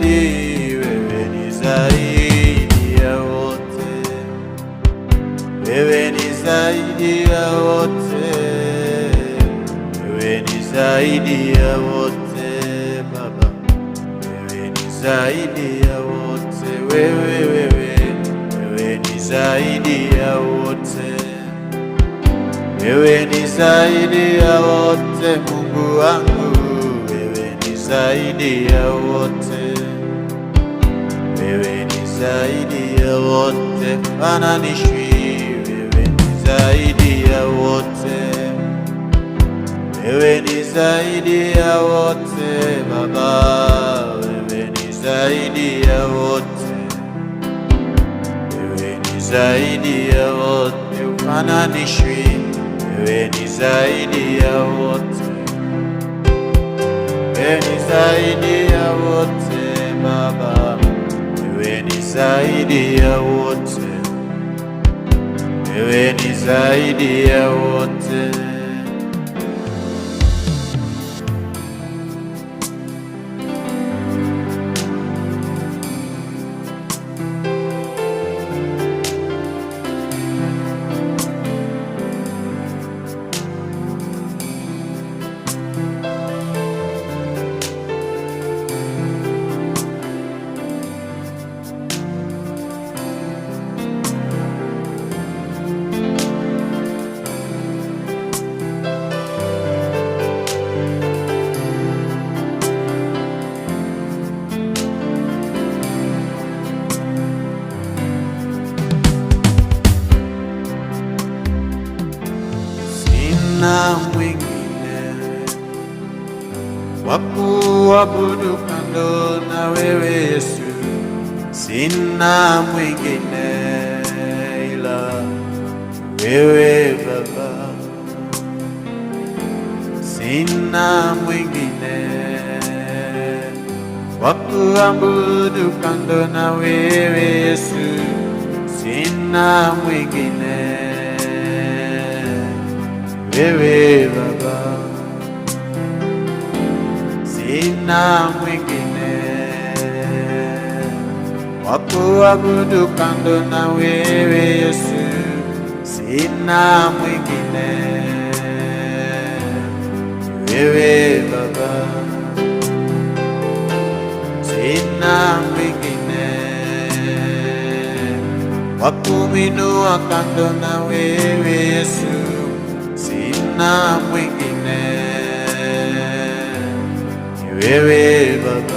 wewe ni zaidi ya wote, wewe ni zaidi ya wote, wewe ni zaidi ya wote Baba, wewe ni zaidi ya wote, wewe ni zaidi ya wote, wewe ni zaidi ya wote Mungu wangu, wewe ni zaidi ya wote, wewe ni zaidi ya wote, fananishwi, wewe ni zaidi ya wote, wewe ni zaidi ya wote Baba, wewe ni zaidi ya wote, wewe ni zaidi ya wote, ufananishwi, wewe ni zaidi ya wote, wewe ni zaidi ya wote Baba, wewe ni zaidi ya wote, wewe ni zaidi ya wote. Sina mwingine wa kuabudu kando na wewe Yesu, sina mwingine ila wewe Baba, sina mwingine wa kuabudu kando na wewe Yesu, sina mwingine wewe Baba, sina mwingine wa kuabudu kando na wewe Yesu, sina mwingine wewe Baba, sina mwingine wa kuinua kando na wewe Yesu, sina mwingine wewe Baba.